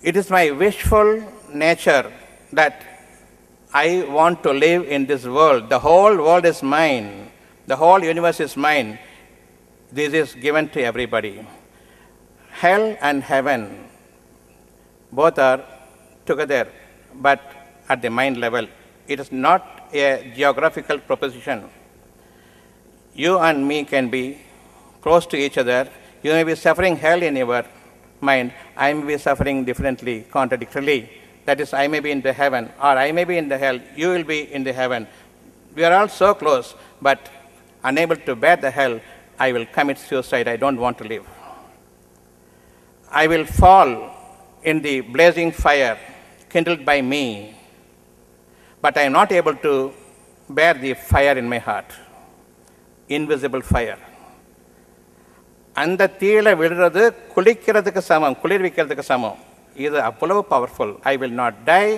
It is my wishful nature that I want to live in this world. The whole world is mine. The whole universe is mine. This is given to everybody. Hell and heaven, both are together, but at the mind level. It is not a geographical proposition. You and me can be close to each other. You may be suffering hell in your mind. I may be suffering differently, contradictorily. That is, I may be in the heaven, or I may be in the hell. You will be in the heaven. We are all so close, but unable to bear the hell, I will commit suicide. I don't want to live. I will fall in the blazing fire kindled by me, but I am not able to bear the fire in my heart. Invisible fire. அந்த தீயில விழுறது குளிக்கிறதுக்கு சமம், குளிர்விக்கிறதுக்கு சமம். இது அவ்வளவு powerful. I will not die,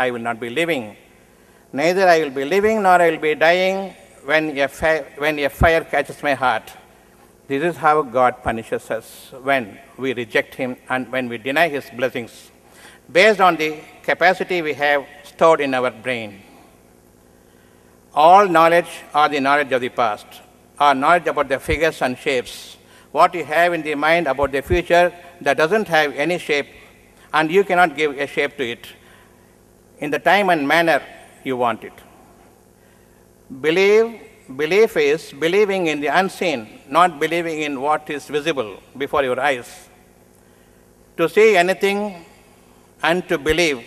I will not be living. Neither I will be living nor I will be dying when a fire catches my heart. This is how God punishes us when we reject Him and when we deny His blessings, based on the capacity we have stored in our brain. All knowledge are the knowledge of the past, or knowledge about the figures and shapes. What you have in the mind about the future that doesn't have any shape, and you cannot give a shape to it in the time and manner you want it. Belief is believing in the unseen, not believing in what is visible before your eyes. To see anything and to believe,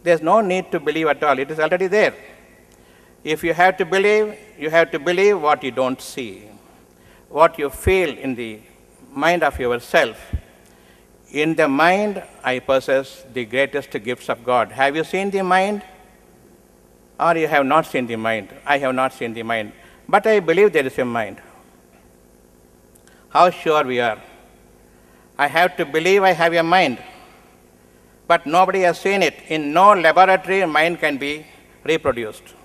there's no need to believe at all. It is already there. If you have to believe what you don't see, what you feel in the mind of yourself. In the mind, I possess the greatest gifts of God. Have you seen the mind? Or you have not seen the mind? I have not seen the mind. But I believe there is a mind. How sure we are. I have to believe I have a mind. But nobody has seen it. In no laboratory, mind can be reproduced.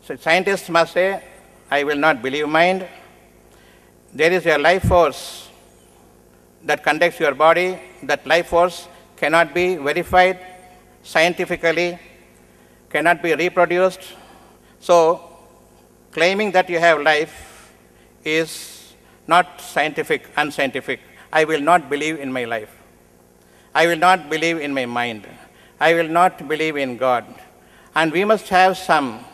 So scientists must say, I will not believe mind. There is a life force that conducts your body. That life force cannot be verified scientifically, cannot be reproduced. So, claiming that you have life is not scientific, unscientific. I will not believe in my life. I will not believe in my mind. I will not believe in God. And we must have some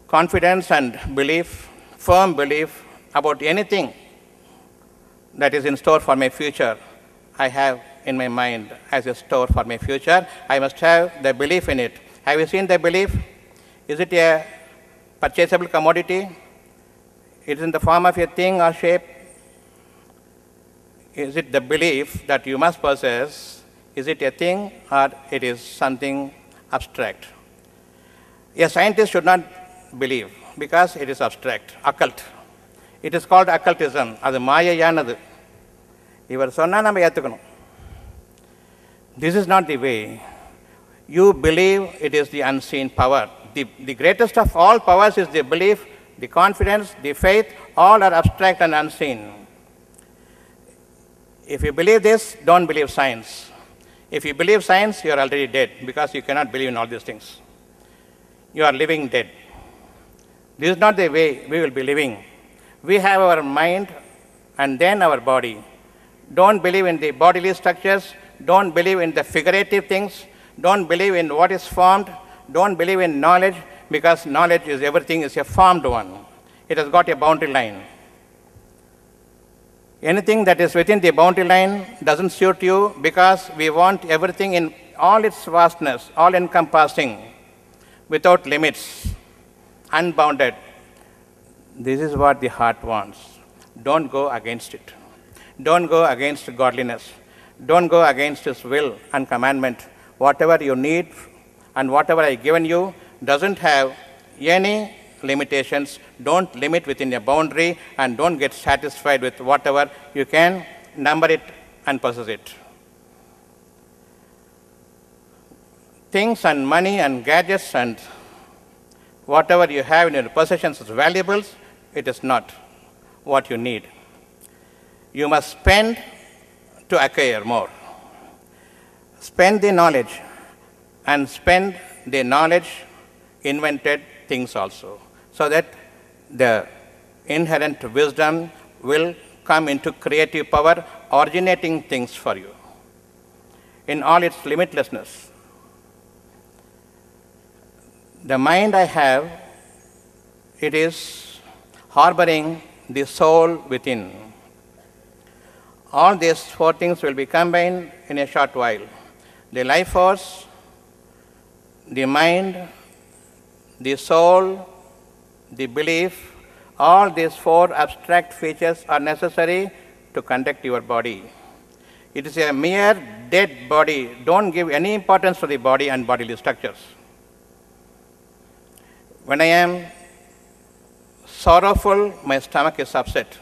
confidence and belief, firm belief about anything that is in store for my future. I have in my mind as a store for my future. I must have the belief in it. Have you seen the belief? Is it a purchasable commodity? It is in the form of a thing or shape? Is it the belief that you must possess? Is it a thing or it is something abstract? A scientist should not believe because it is abstract, occult. It is called occultism. அது மாயையானது. இவர் சொன்னா நம்ம ஏத்துக்கணும். This is not the way. You believe it is the unseen power. The greatest of all powers is the belief, the confidence, the faith, all are abstract and unseen. If you believe this, don't believe science. If you believe science, you are already dead because you cannot believe in all these things. You are living dead. This is not the way we will be living. We have our mind and then our body. Don't believe in the bodily structures. Don't believe in the figurative things. Don't believe in what is formed. Don't believe in knowledge because knowledge is everything is a formed one. It has got a boundary line. Anything that is within the boundary line doesn't suit you because we want everything in all its vastness, all encompassing, without limits, unbounded. This is what the heart wants. Don't go against it. Don't go against godliness. Don't go against His will and commandment. Whatever you need and whatever I given you doesn't have any limitations. Don't limit within a boundary and don't get satisfied with whatever you can number it and possess it. Things and money and gadgets and whatever you have in your possessions as valuables, it is not what you need. You must spend to acquire more. Spend the knowledge and spend the knowledge invented things also, so that the inherent wisdom will come into creative power, originating things for you in all its limitlessness. The mind I have, it is harboring the soul within. All these four things will be combined in a short while. The life force, the mind, the soul, the belief, all these four abstract features are necessary to conduct your body. It is a mere dead body. Don't give any importance to the body and bodily structures. When I am sorrowful, my stomach is upset.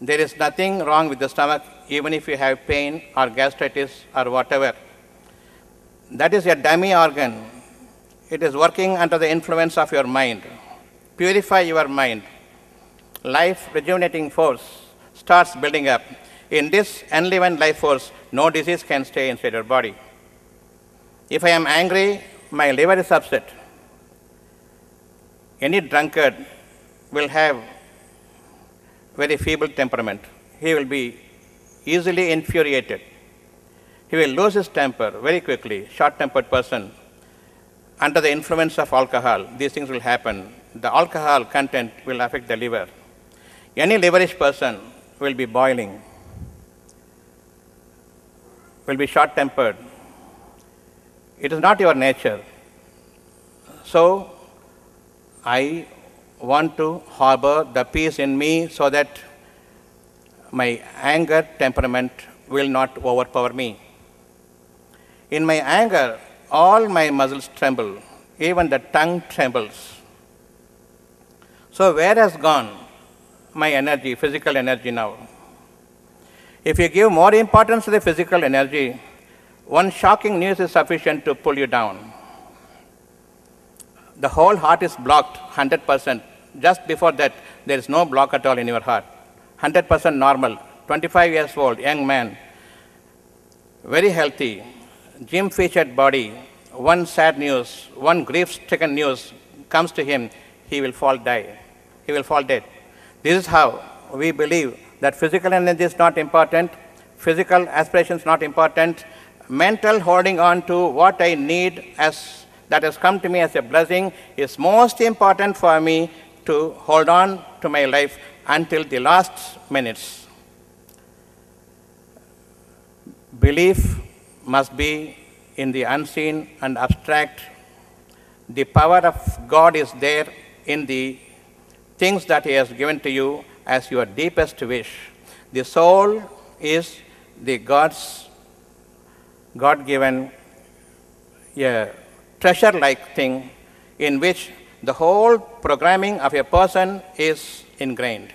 There is nothing wrong with the stomach, even if you have pain or gastritis or whatever. That is a dummy organ. It is working under the influence of your mind. Purify your mind. Life rejuvenating force starts building up. In this enlivened life force, no disease can stay inside your body. If I am angry, my liver is upset. Any drunkard will have very feeble temperament. He will be easily infuriated. He will lose his temper very quickly, short-tempered person. Under the influence of alcohol, these things will happen. The alcohol content will affect the liver. Any liverish person will be boiling, will be short-tempered. It is not your nature. So, I want to harbor the peace in me so that my anger temperament will not overpower me. In my anger, all my muscles tremble, even the tongue trembles. So where has gone my energy, physical energy now? If you give more importance to the physical energy, one shocking news is sufficient to pull you down. The whole heart is blocked 100%. Just before that, there is no block at all in your heart. 100% normal, 25 years old, young man, very healthy, gym-featured body. One sad news, one grief-stricken news comes to him, he will fall dead. He will fall dead. This is how we believe that physical energy is not important, physical aspirations not important, mental holding on to what I need as that has come to me as a blessing is most important for me to hold on to my life until the last minutes. Belief must be in the unseen and abstract. The power of God is there in the things that He has given to you as your deepest wish. The soul is the God's God-given treasure-like thing in which the whole programming of a person is ingrained.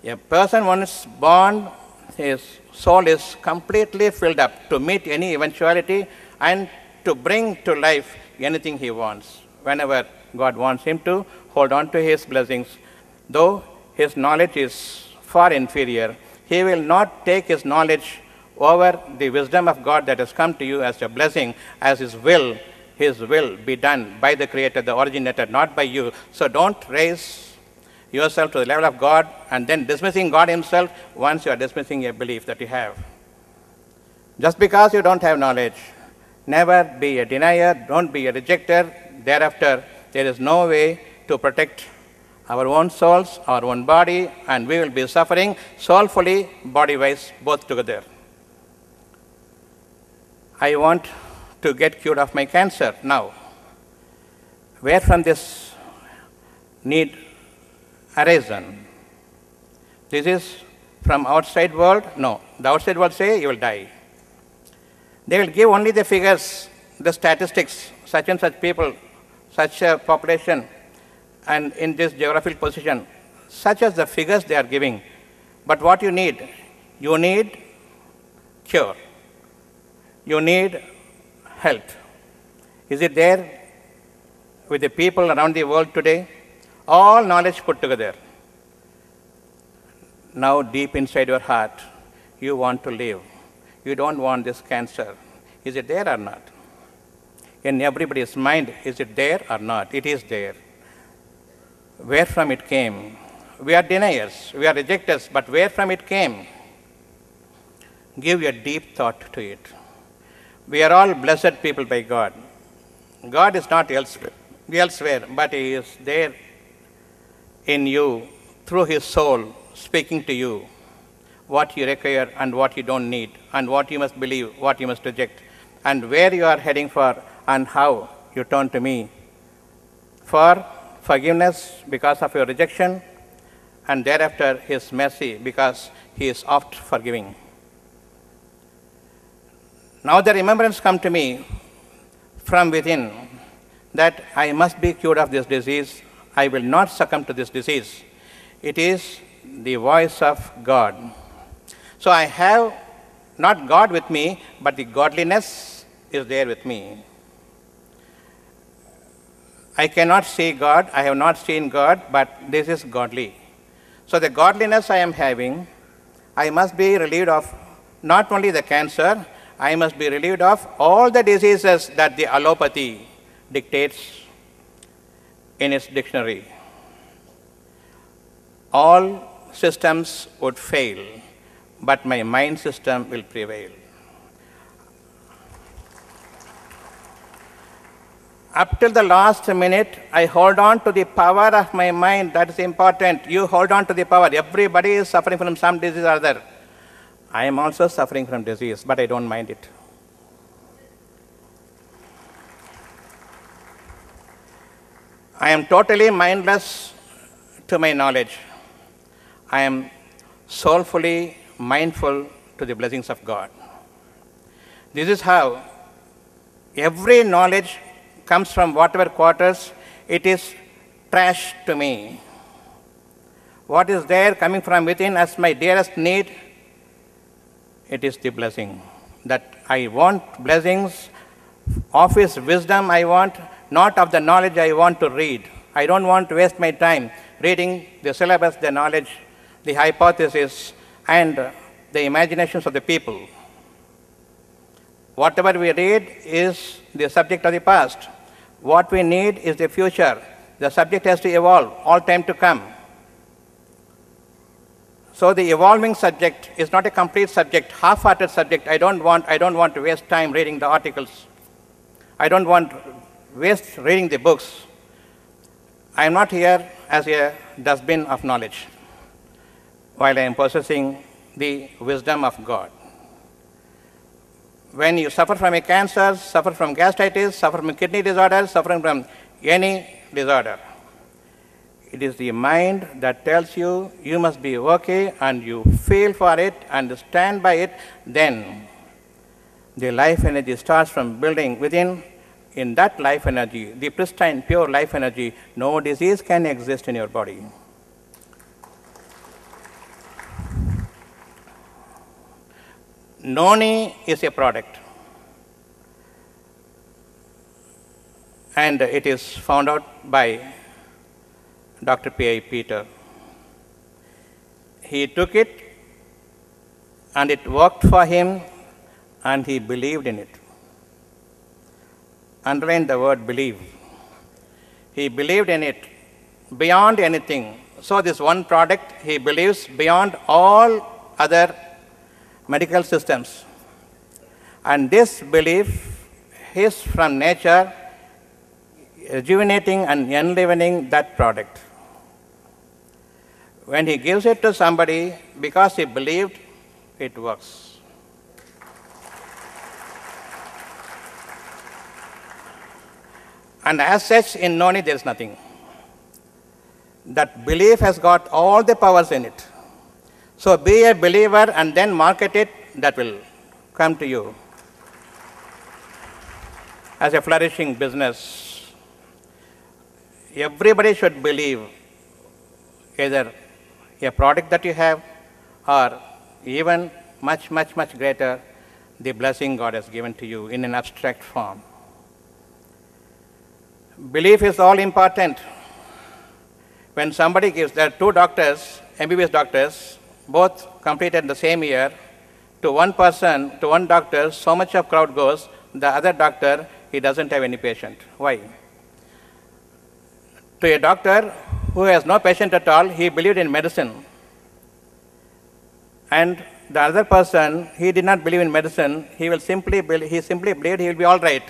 A person once born, his soul is completely filled up to meet any eventuality and to bring to life anything he wants. Whenever God wants him to hold on to his blessings, though his knowledge is far inferior, he will not take his knowledge over the wisdom of God that has come to you as a blessing, as His will be done by the Creator, the originator, not by you. So don't raise yourself to the level of God and then dismissing God Himself once you are dismissing a belief that you have. Just because you don't have knowledge, never be a denier, don't be a rejecter. Thereafter, there is no way to protect our own souls, our own body, and we will be suffering soulfully, body-wise, both together. I want to get cured of my cancer now. Where from this need arisen? This is from outside world? No. The outside world say you will die. They will give only the figures, the statistics, such and such people, such a population, and in this geographical position, such as the figures they are giving. But what you need cure. You need health. Is it there with the people around the world today? All knowledge put together. Now deep inside your heart, you want to live. You don't want this cancer. Is it there or not? In everybody's mind, is it there or not? It is there. Where from it came? We are deniers, we are rejectors, but where from it came? Give a deep thought to it. We are all blessed people by God. God is not elsewhere, but He is there in you through His soul, speaking to you what you require and what you don't need, and what you must believe, what you must reject, and where you are heading for, and how you turn to me for forgiveness because of your rejection, and thereafter His mercy because He is oft forgiving. Now the remembrance come to me from within that I must be cured of this disease. I will not succumb to this disease. It is the voice of God. So I have not God with me, but the godliness is there with me. I cannot see God, I have not seen God, but this is godly. So the godliness I am having, I must be relieved of not only the cancer, I must be relieved of all the diseases that the allopathy dictates in its dictionary. All systems would fail, but my mind system will prevail. Up till the last minute, I hold on to the power of my mind. That is important. You hold on to the power. Everybody is suffering from some disease or other. I am also suffering from disease, but I don't mind it. I am totally mindless to my knowledge. I am soulfully mindful to the blessings of God. This is how every knowledge comes from whatever quarters, it is trash to me. What is there coming from within as my dearest need, it is the blessing. That I want blessings of His wisdom I want, not of the knowledge I want to read. I don't want to waste my time reading the syllabus, the knowledge, the hypothesis, and the imaginations of the people. Whatever we read is the subject of the past. What we need is the future. The subject has to evolve, all time to come. So the evolving subject is not a complete subject, half-hearted subject. I don't want to waste time reading the articles. I don't want to waste reading the books. I am not here as a dustbin of knowledge while I am possessing the wisdom of God. When you suffer from a cancer, suffer from gastritis, suffer from kidney disorder, suffering from any disorder, it is the mind that tells you you must be okay, and you feel for it and stand by it. Then the life energy starts from building within. In that life energy, the pristine, pure life energy, no disease can exist in your body. Noni is a product, and it is found out by Dr. P.I. Peter. He took it, and it worked for him, and he believed in it. Underline the word believe. He believed in it beyond anything. So this one product, he believes beyond all other medical systems. And this belief is from nature, rejuvenating and enlivening that product. When he gives it to somebody, because he believed, it works. And as such, in Noni, there is nothing. That belief has got all the powers in it. So be a believer and then market it, that will come to you as a flourishing business. Everybody should believe either a product that you have, or even much, much, much greater, the blessing God has given to you in an abstract form. Belief is all important. When somebody gives, there are two doctors, MBBS doctors, both completed the same year, To one person, to one doctor, so much of crowd goes, the other doctor, he doesn't have any patient. Why? To a doctor who has no patient at all, he believed in medicine. And the other person, he did not believe in medicine, he simply believed he will be all right.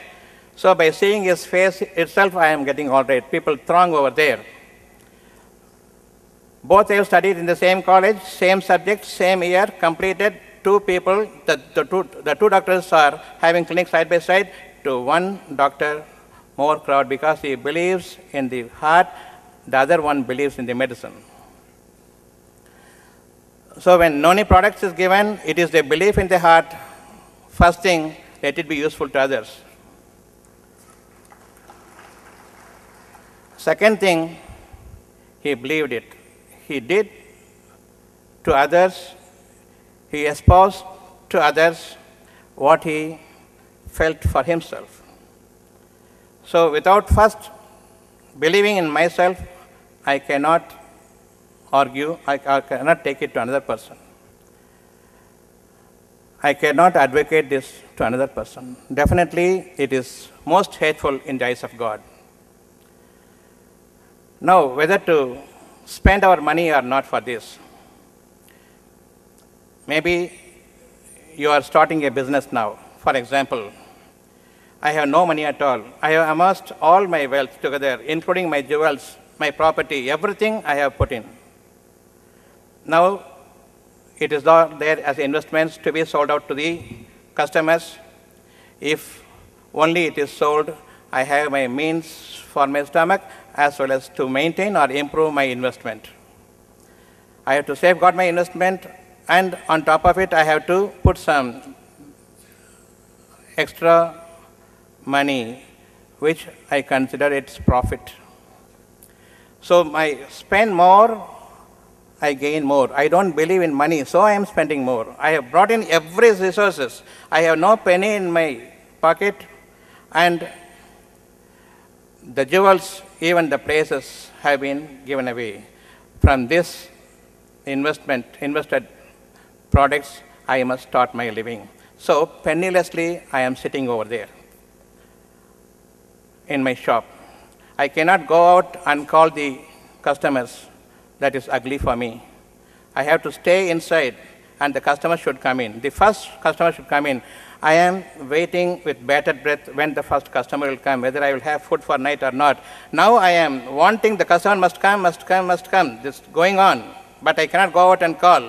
So by seeing his face itself, I am getting all right. People throng over there. Both have studied in the same college, same subject, same year, completed. Two people, the two doctors are having clinics side by side. To one doctor, more crowd because he believes in the heart, the other one believes in the medicine. So when Noni products is given, it is the belief in the heart. First thing, let it be useful to others. Second thing, he believed it. He did to others, he espoused to others what he felt for himself. So without first believing in myself, I cannot argue, I cannot take it to another person. I cannot advocate this to another person. Definitely, it is most hateful in the eyes of God. Now, whether to spend our money or not for this. Maybe you are starting a business now. For example, I have no money at all. I have amassed all my wealth together, including my jewels, my property, everything I have put in. Now, it is there as investments to be sold out to the customers. If only it is sold, I have my means for my stomach as well as to maintain or improve my investment. I have to safeguard my investment, and on top of it, I have to put some extra money, which I consider its profit. So I spend more, I gain more. I don't believe in money, so I am spending more. I have brought in every resources. I have no penny in my pocket, and the jewels, even the places have been given away. From this invested products, I must start my living. So pennilessly, I am sitting over there in my shop. I cannot go out and call the customers. That is ugly for me. I have to stay inside, and the customer should come in. The first customer should come in. I am waiting with bated breath when the first customer will come, whether I will have food for night or not. Now I am wanting the customer must come, must come, must come. This is going on, but I cannot go out and call.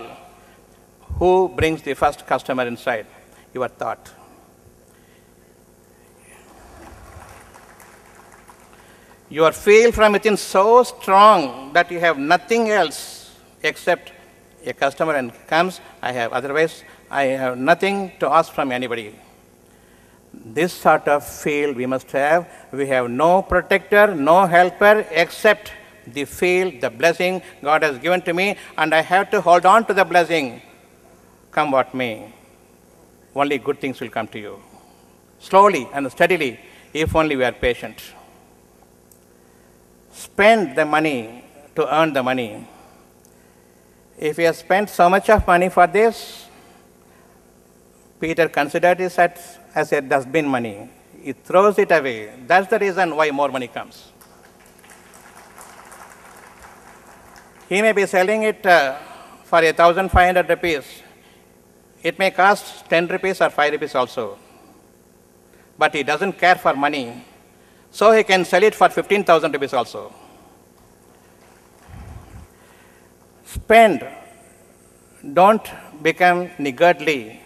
Who brings the first customer inside? Your thought. Your feel from within so strong that you have nothing else except a customer and comes, I have, otherwise I have nothing to ask from anybody. This sort of feel we must have. We have no protector, no helper except the feel, the blessing God has given to me, and I have to hold on to the blessing. Come what may, only good things will come to you. Slowly and steadily, if only we are patient. Spend the money to earn the money. If we have spent so much of money for this, Peter considered it as a dustbin money. He throws it away. That's the reason why more money comes. He may be selling it for 1,500 rupees. It may cost 10 rupees or 5 rupees also. But he doesn't care for money. So he can sell it for 15,000 rupees also. Spend. Don't become niggardly.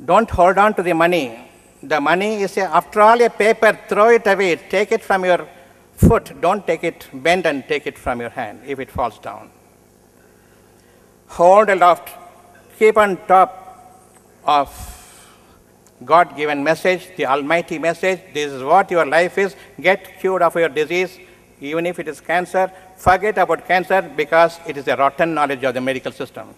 Don't hold on to the money. The money is, after all, a paper. Throw it away. Take it from your foot. Don't take it, bend and take it from your hand if it falls down. Hold aloft. Keep on top of God-given message, the almighty message. This is what your life is. Get cured of your disease, even if it is cancer. Forget about cancer because it is a rotten knowledge of the medical system.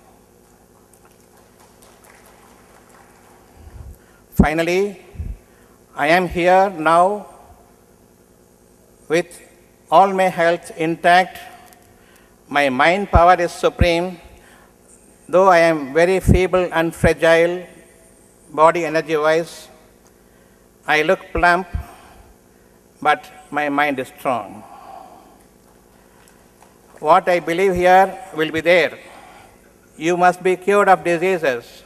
Finally, I am here now with all my health intact. My mind power is supreme. Though I am very feeble and fragile, body energy-wise, I look plump, but my mind is strong. What I believe here will be there. You must be cured of diseases.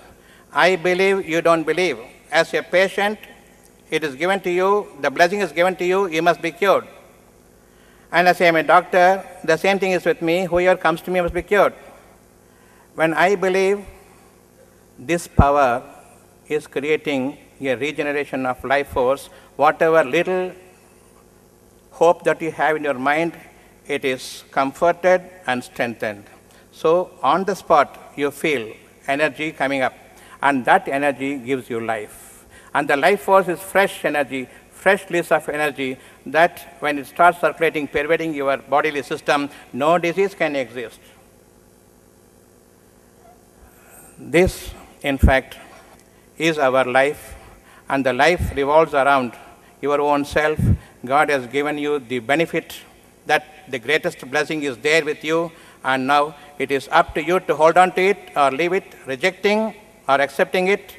I believe, you don't believe. As a patient, it is given to you, the blessing is given to you, you must be cured. And as I am a doctor, the same thing is with me, whoever comes to me must be cured. When I believe, this power is creating a regeneration of life force. Whatever little hope that you have in your mind, it is comforted and strengthened. So on the spot, you feel energy coming up, and that energy gives you life. And the life force is fresh energy, fresh release of energy, that when it starts circulating, pervading your bodily system, no disease can exist. This, in fact, is our life, and the life revolves around your own self. God has given you the benefit that the greatest blessing is there with you, and now it is up to you to hold on to it or leave it, rejecting or accepting it.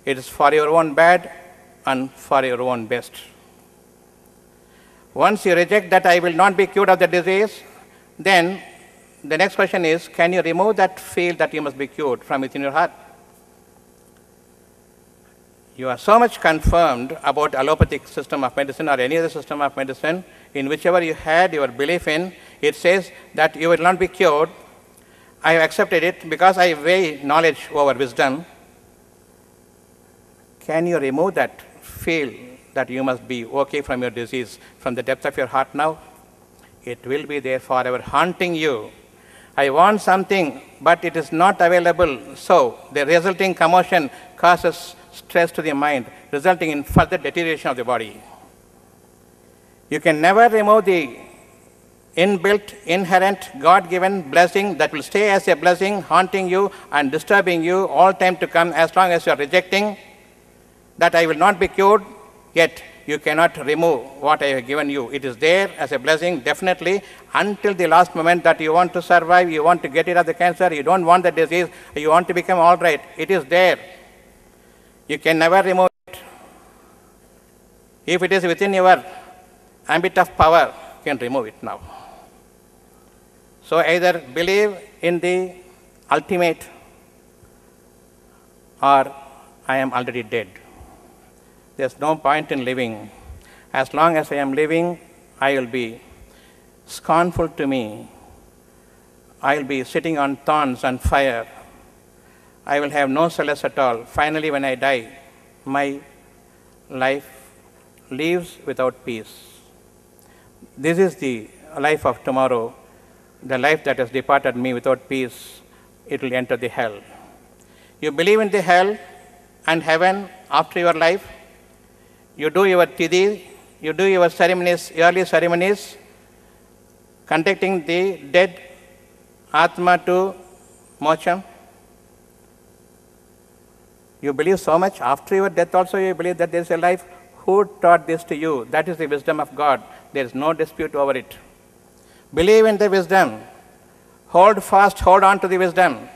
It is for your own bad and for your own best. Once you reject that I will not be cured of the disease, then the next question is, can you remove that feel that you must be cured from within your heart? You are so much confirmed about allopathic system of medicine or any other system of medicine, in whichever you had your belief in, it says that you will not be cured. I have accepted it because I weigh knowledge over wisdom. Can you remove that feel that you must be okay from your disease from the depth of your heart now? It will be there forever, haunting you. I want something, but it is not available. So the resulting commotion causes stress to the mind, resulting in further deterioration of the body. You can never remove the inbuilt, inherent, God-given blessing that will stay as a blessing, haunting you and disturbing you all time to come, as long as you are rejecting that I will not be cured, yet you cannot remove what I have given you. It is there as a blessing, definitely, until the last moment that you want to survive, you want to get rid of the cancer, you don't want the disease, you want to become all right. It is there. You can never remove it. If it is within your ambit of power, you can remove it now. So either believe in the ultimate, or I am already dead. There's no point in living. As long as I am living, I will be scornful to me. I will be sitting on thorns and fire. I will have no solace at all. Finally, when I die, my life leaves without peace. This is the life of tomorrow, the life that has departed me without peace. It will enter the hell. You believe in the hell and heaven after your life. You do your tidhi, you do your ceremonies, early ceremonies, conducting the dead Atma to moksha. You believe so much. After your death also you believe that there is a life. Who taught this to you? That is the wisdom of God. There is no dispute over it. Believe in the wisdom. Hold fast, hold on to the wisdom.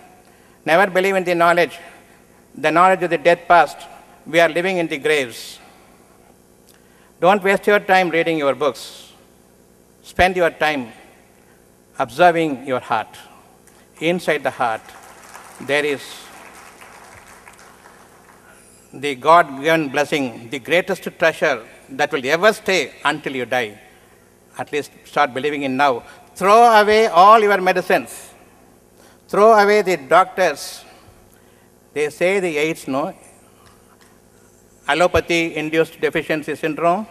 Never believe in the knowledge of the death past. We are living in the graves. Don't waste your time reading your books. Spend your time observing your heart. Inside the heart, there is the God-given blessing, the greatest treasure that will ever stay until you die. At least start believing in now. Throw away all your medicines. Throw away the doctors. They say the AIDS, no? Allopathy-induced deficiency syndrome.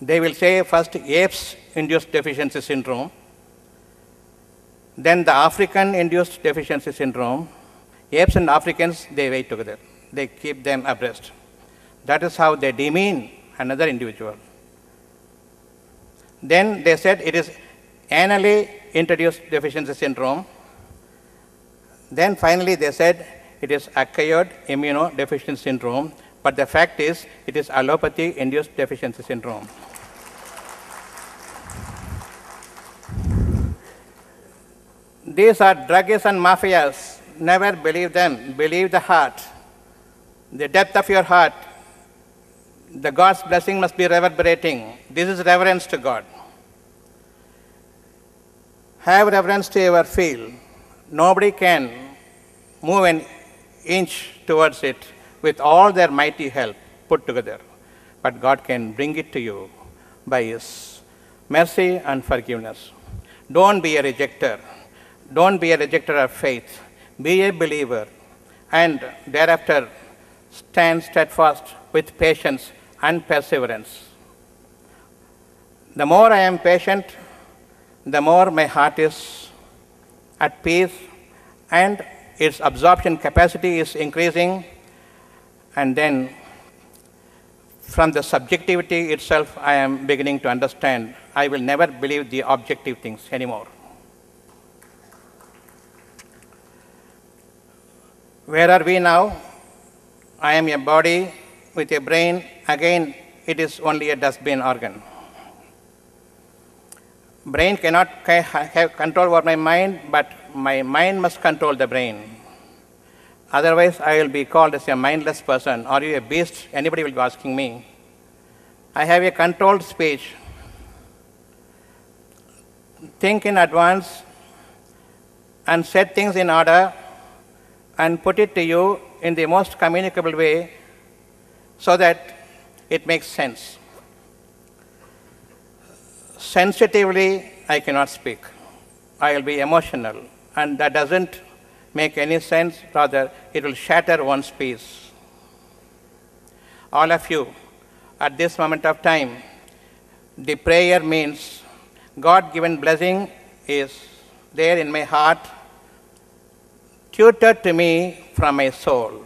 They will say first apes-induced deficiency syndrome, then the African-induced deficiency syndrome. Apes and Africans, they wait together. They keep them abreast. That is how they demean another individual. Then they said it is anally introduced deficiency syndrome. Then finally they said it is acquired immunodeficiency syndrome, but the fact is it is allopathy-induced deficiency syndrome. These are druggists and mafias. Never believe them. Believe the heart. The depth of your heart. The God's blessing must be reverberating. This is reverence to God. Have reverence to your field. Nobody can move an inch towards it with all their mighty help put together. But God can bring it to you by His mercy and forgiveness. Don't be a rejecter. Don't be a rejecter of faith. Be a believer. And thereafter, stand steadfast with patience and perseverance. The more I am patient, the more my heart is at peace and its absorption capacity is increasing. And then from the subjectivity itself, I am beginning to understand I will never believe the objective things anymore. Where are we now? I am a body with a brain. Again, it is only a dustbin organ. Brain cannot have control over my mind, but my mind must control the brain. Otherwise, I will be called as a mindless person. Are you a beast? Anybody will be asking me. I have a controlled speech. Think in advance and set things in order and put it to you in the most communicable way so that it makes sense. Sensitively, I cannot speak. I will be emotional, and that doesn't make any sense. Rather, it will shatter one's peace. All of you, at this moment of time, the prayer means God-given blessing is there in my heart, tutored to me from my soul.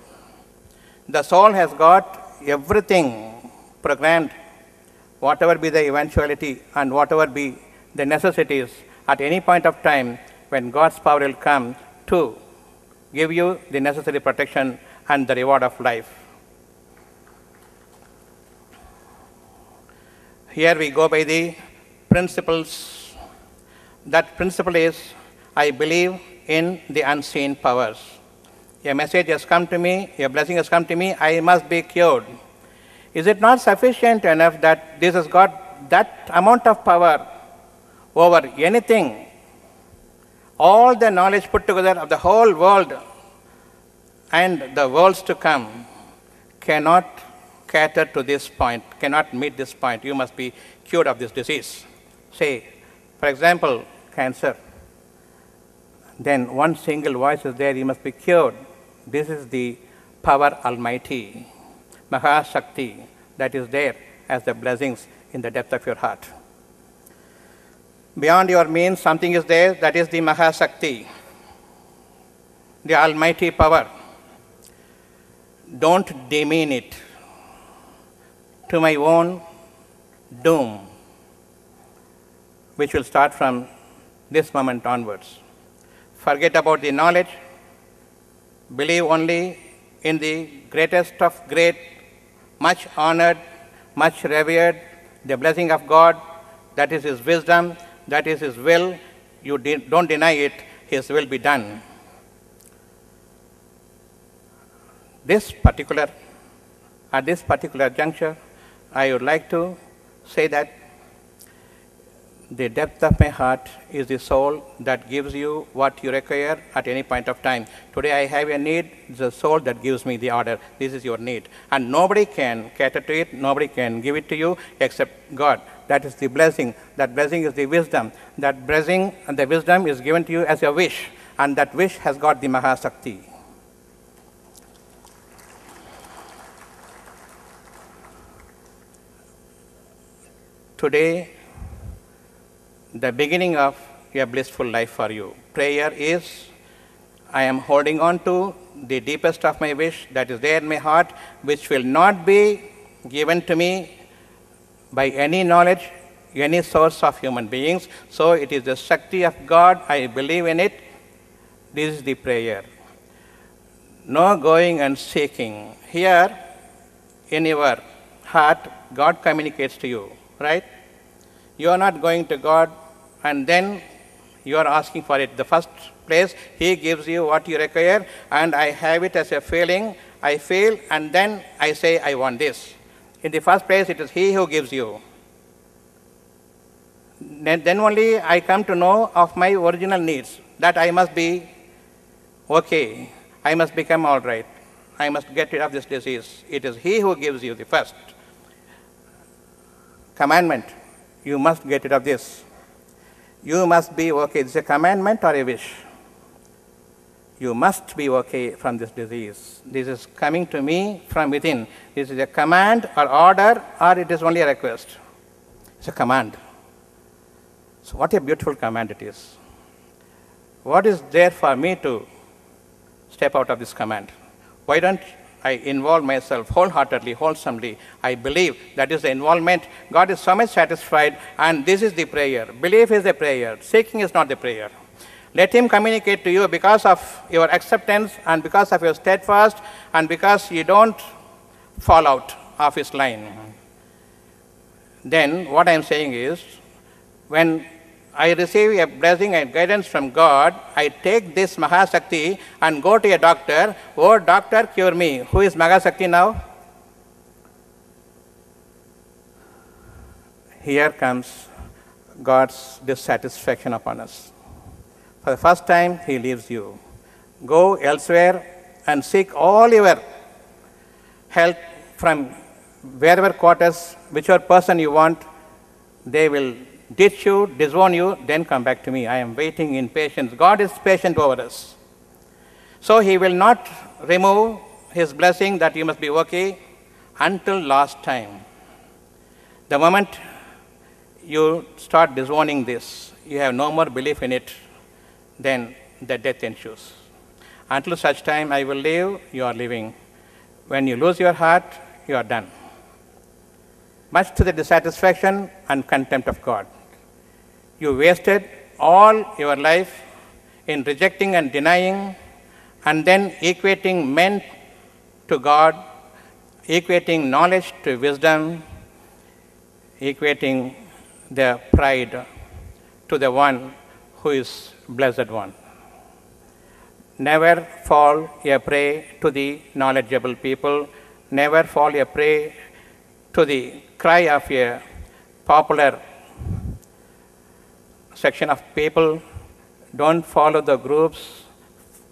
The soul has got everything programmed, whatever be the eventuality and whatever be the necessities at any point of time when God's power will come to give you the necessary protection and the reward of life. Here we go by the principles. That principle is, I believe in the unseen powers. A message has come to me, a blessing has come to me, I must be cured. Is it not sufficient enough that this has got that amount of power over anything? All the knowledge put together of the whole world and the worlds to come cannot cater to this point, cannot meet this point. You must be cured of this disease. Say, for example, cancer. Then one single voice is there, you must be cured. This is the power almighty, Mahashakti, that is there as the blessings in the depth of your heart. Beyond your means, something is there, that is the Mahashakti, the almighty power. Don't demean it to my own doom, which will start from this moment onwards. Forget about the knowledge. Believe only in the greatest of great, much honored, much revered, the blessing of God. That is His wisdom, that is His will. You don't deny it, His will be done. At this particular juncture, I would like to say that the depth of my heart is the soul that gives you what you require at any point of time. Today I have a need, it's the soul that gives me the order. This is your need. And nobody can cater to it, nobody can give it to you except God. That is the blessing. That blessing is the wisdom. That blessing and the wisdom is given to you as a wish. And that wish has got the Mahashakti. Today, the beginning of a blissful life for you. Prayer is, I am holding on to the deepest of my wish that is there in my heart, which will not be given to me by any knowledge, any source of human beings. So it is the Shakti of God, I believe in it. This is the prayer. No going and seeking. Here, in your heart, God communicates to you, right? You are not going to God and then you are asking for it. The first place, He gives you what you require, and I have it as a feeling. I feel, and then I say, I want this. In the first place, it is He who gives you. Then only I come to know of my original needs, that I must be okay. I must become all right. I must get rid of this disease. It is He who gives you the first commandment. You must get rid of this. You must be okay. Is it a commandment or a wish? You must be okay from this disease. This is coming to me from within. This is a command or order, or it is only a request. It's a command. So what a beautiful command it is. What is there for me to step out of this command? Why don't I involve myself wholeheartedly, wholesomely? I believe that is the involvement. God is so much satisfied, and this is the prayer. Belief is the prayer. Seeking is not the prayer. Let Him communicate to you because of your acceptance and because of your steadfast and because you don't fall out of His line. Then what I am saying is, when I receive a blessing and guidance from God, I take this Mahasakti and go to a doctor. Oh, doctor, cure me. Who is Mahasakti now? Here comes God's dissatisfaction upon us. For the first time, He leaves you. Go elsewhere and seek all your help from wherever quarters, whichever person you want. They will ditch you, disown you, then come back to me. I am waiting in patience. God is patient over us. So He will not remove His blessing that you must be okay until last time. The moment you start disowning this, you have no more belief in it, then the death ensues. Until such time I will live, you are living. When you lose your heart, you are done. Much to the dissatisfaction and contempt of God. You wasted all your life in rejecting and denying, and then equating men to God, equating knowledge to wisdom, equating the pride to the one who is blessed one. Never fall a prey to the knowledgeable people. Never fall a prey to the cry of a popular section of people. Don't follow the groups.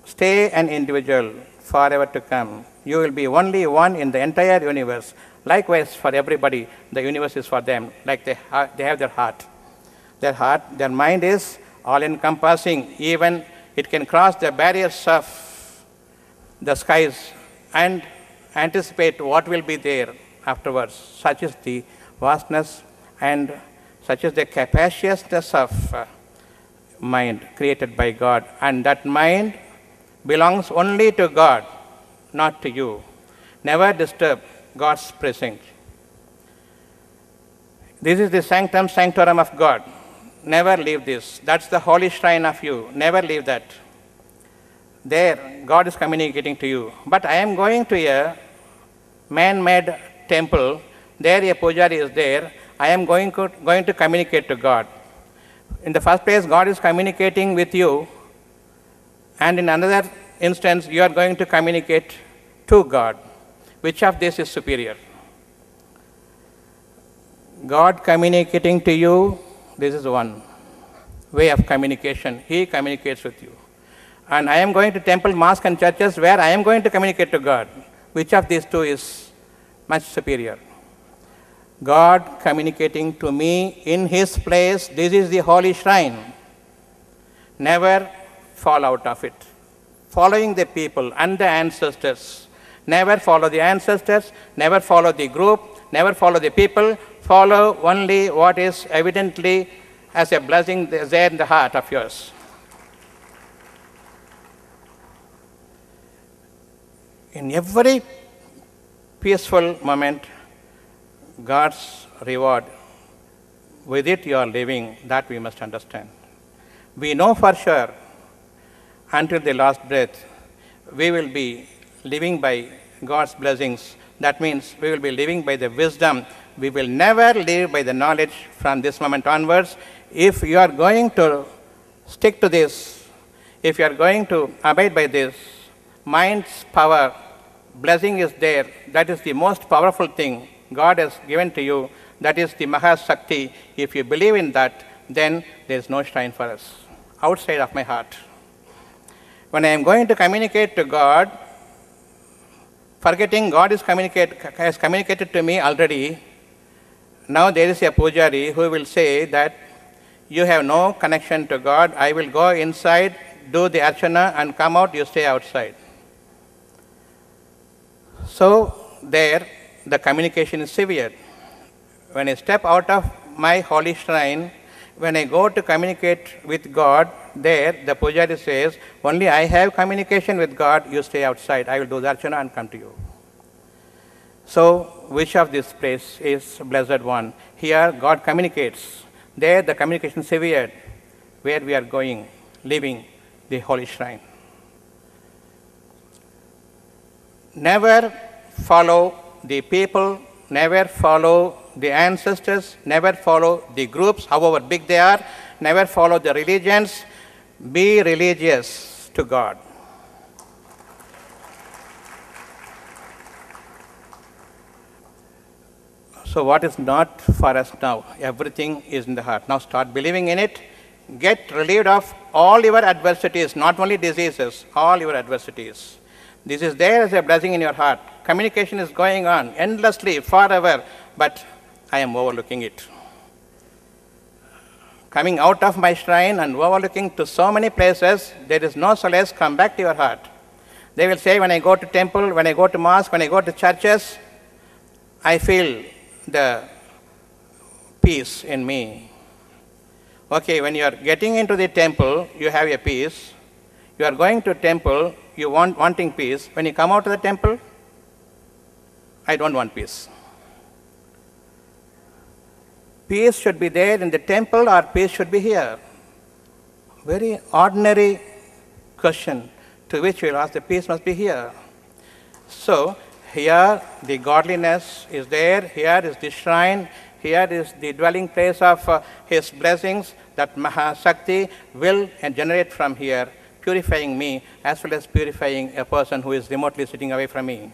Stay an individual forever to come. You will be only one in the entire universe. Likewise, for everybody, the universe is for them. Like they have their heart. Their mind is all-encompassing. Even it can cross the barriers of the skies and anticipate what will be there afterwards. Such is the vastness and such is the capaciousness of mind created by God. And that mind belongs only to God, not to you. Never disturb God's presence. This is the sanctum sanctorum of God. Never leave this. That's the holy shrine of you. Never leave that. There, God is communicating to you. But I am going to a man-made temple. There a pujari is there. I am going to communicate to God. In the first place, God is communicating with you. And in another instance, you are going to communicate to God. Which of this is superior? God communicating to you, this is one way of communication. He communicates with you. And I am going to temple, mosque and churches where I am going to communicate to God. Which of these two is much superior? God communicating to me in His place. This is the holy shrine. Never fall out of it. Following the people and the ancestors. Never follow the ancestors. Never follow the group. Never follow the people. Follow only what is evidently as a blessing there in the heart of yours. In every peaceful moment, God's reward, with it you are living, that we must understand. We know for sure, until the last breath, we will be living by God's blessings. That means we will be living by the wisdom. We will never live by the knowledge from this moment onwards. If you are going to stick to this, If you are going to abide by this, mind's power, blessing is there. That is the most powerful thing God has given to you. That is the Mahasakti. If you believe in that, then there is no shrine for us outside of my heart. When I am going to communicate to God, forgetting God has communicated to me already, now there is a pujari who will say that you have no connection to God. I will go inside, do the archana and come out, you stay outside. So there the communication is severe. When I step out of my holy shrine, when I go to communicate with God, there the pujari says, only I have communication with God, you stay outside. I will do the archana and come to you. So which of this place is blessed one? Here God communicates. There the communication is severed, where we are going, leaving the holy shrine. Never follow the people, never follow the ancestors, never follow the groups, however big they are, never follow the religions. Be religious to God. So what is not for us now? Everything is in the heart. Now start believing in it. Get relieved of all your adversities, not only diseases, all your adversities. This is there as a blessing in your heart. Communication is going on endlessly, forever, but I am overlooking it. Coming out of my shrine and overlooking to so many places, there is no solace. Come back to your heart. They will say, when I go to temple, when I go to mosque, when I go to churches, I feel the peace in me. Okay, when you are getting into the temple, you have a peace. You are going to temple, you wanting peace. When you come out of the temple, I don't want peace. Peace should be there in the temple or peace should be here? Very ordinary question to which we will ask, the peace must be here. So, here the godliness is there, here is the shrine, here is the dwelling place of his blessings, that Mahasakti will generate from here, purifying me as well as purifying a person who is remotely sitting away from me.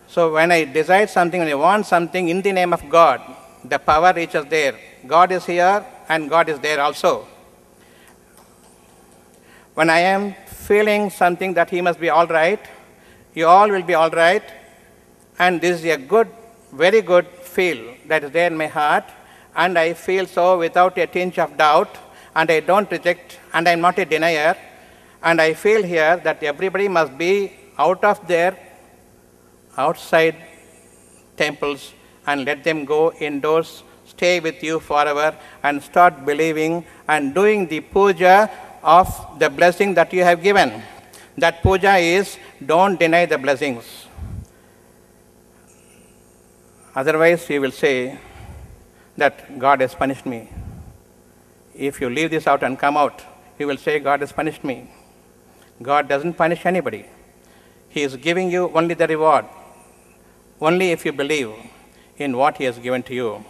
So when I desire something, when I want something in the name of God, the power reaches there. God is here and God is there also. When I am feeling something that he must be all right, you all will be all right, and this is a good, very good feel that is there in my heart, and I feel so without a tinge of doubt, and I don't reject, and I am not a denier, and I feel here that everybody must be out of their outside temples and let them go indoors, stay with you forever, and start believing and doing the puja of the blessing that you have given. That puja is, don't deny the blessings. Otherwise, you will say that God has punished me. If you leave this out and come out, you will say God has punished me. God doesn't punish anybody. He is giving you only the reward, only if you believe in what he has given to you.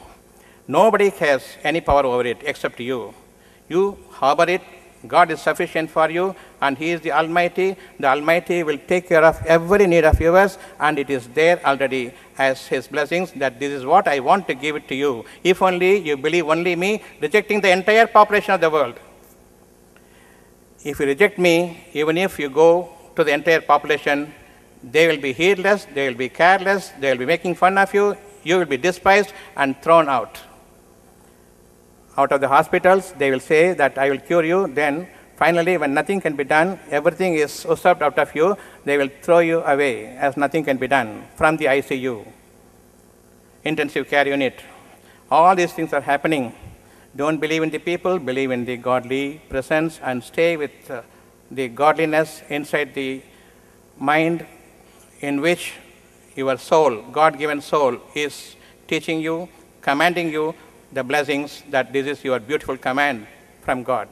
Nobody has any power over it except you. You harbor it. God is sufficient for you, and he is the Almighty. The Almighty will take care of every need of yours, and it is there already as his blessings, that this is what I want to give it to you. If only you believe only me, rejecting the entire population of the world. If you reject me, even if you go to the entire population, they will be heedless, they will be careless, they will be making fun of you, you will be despised and thrown out. Out of the hospitals, they will say that I will cure you. Then finally, when nothing can be done, everything is usurped out of you, they will throw you away as nothing can be done from the ICU, intensive care unit. All these things are happening. Don't believe in the people, believe in the godly presence, and stay with the godliness inside the mind, in which your soul, God-given soul, is teaching you, commanding you the blessings, that this is your beautiful command from God.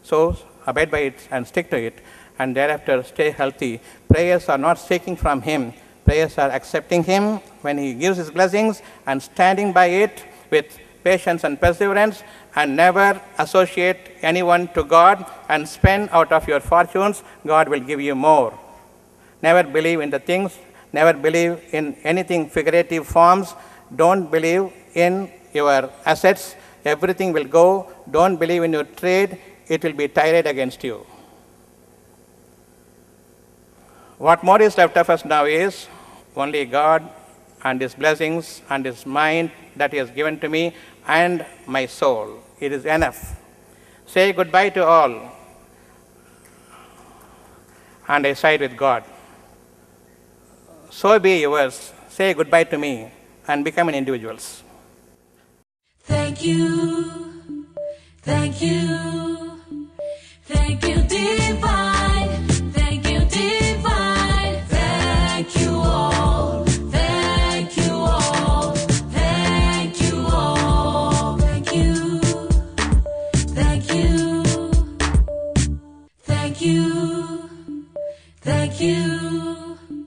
So abide by it and stick to it, and thereafter stay healthy. Prayers are not seeking from him. Prayers are accepting him when he gives his blessings and standing by it with patience and perseverance, and never associate anyone to God and spend out of your fortunes. God will give you more. Never believe in the things, never believe in anything figurative forms. Don't believe in your assets. Everything will go. Don't believe in your trade. It will be tired against you. What more is left of us now is only God and His blessings and His mind that He has given to me and my soul. It is enough. Say goodbye to all, and I side with God. So be yours. Say goodbye to me and become an individual. Thank you, thank you, thank you, Divine, thank you, Divine, thank you all, thank you all, thank you all, thank you, thank you, thank you, thank you.